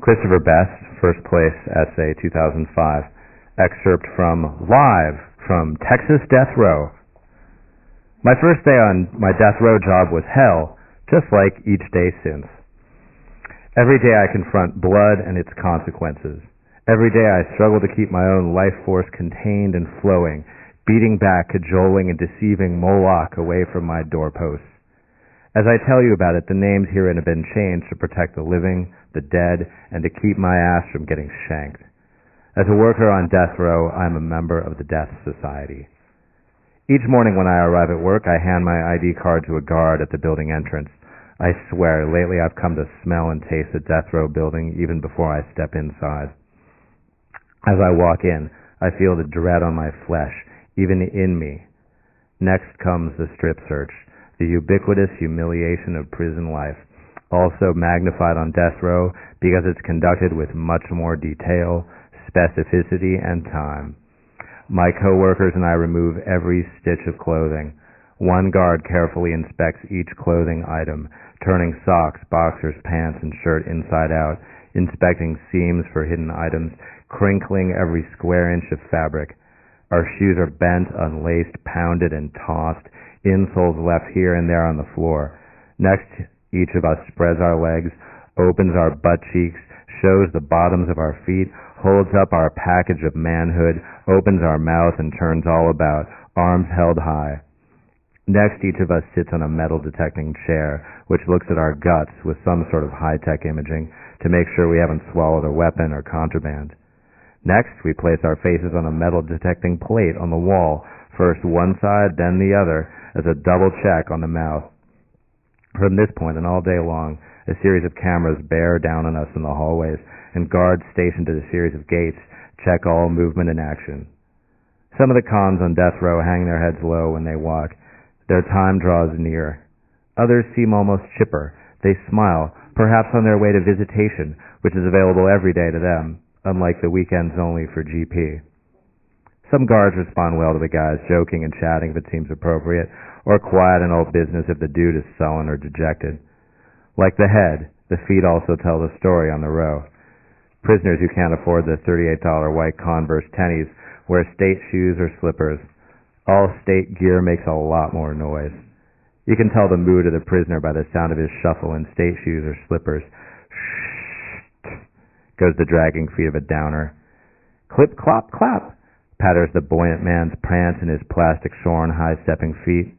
Christopher Best, First Place Essay, 2005. Excerpt from Live from Texas Death Row. My first day on my death row job was hell, just like each day since. Every day I confront blood and its consequences. Every day I struggle to keep my own life force contained and flowing, beating back, cajoling, and deceiving Moloch away from my doorposts. As I tell you about it, the names herein have been changed to protect the living, the dead, and to keep my ass from getting shanked. As a worker on death row, I am a member of the Death Society. Each morning when I arrive at work, I hand my ID card to a guard at the building entrance. I swear, lately I've come to smell and taste the death row building even before I step inside. As I walk in, I feel the dread on my flesh, even in me. Next comes the strip search, the ubiquitous humiliation of prison life, also magnified on death row because it's conducted with much more detail, specificity, and time. My co-workers and I remove every stitch of clothing. One guard carefully inspects each clothing item, turning socks, boxers, pants, and shirt inside out, inspecting seams for hidden items, crinkling every square inch of fabric. Our shoes are bent, unlaced, pounded, and tossed, insoles left here and there on the floor. Next, each of us spreads our legs, opens our butt cheeks, shows the bottoms of our feet, holds up our package of manhood, opens our mouth, and turns all about, arms held high. Next, each of us sits on a metal detecting chair, which looks at our guts with some sort of high-tech imaging to make sure we haven't swallowed a weapon or contraband. Next, we place our faces on a metal detecting plate on the wall, first one side, then the other, as a double check on the mouth. From this point and all day long, a series of cameras bear down on us in the hallways, and guards stationed at a series of gates check all movement and action. Some of the cons on death row hang their heads low when they walk. Their time draws near. Others seem almost chipper. They smile, perhaps on their way to visitation, which is available every day to them, unlike the weekends only for GP. Some guards respond well to the guys, joking and chatting if it seems appropriate, or quiet and all business if the dude is sullen or dejected. Like the head, the feet also tell the story on the row. Prisoners who can't afford the $38 white Converse tennies wear state shoes or slippers. All state gear makes a lot more noise. You can tell the mood of the prisoner by the sound of his shuffle in state shoes or slippers. Shh, goes the dragging feet of a downer. Clip, clop, clap, patters the buoyant man's prance in his plastic shorn, high-stepping feet.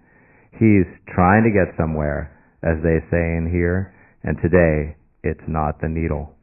He's trying to get somewhere, as they say in here, and today it's not the needle.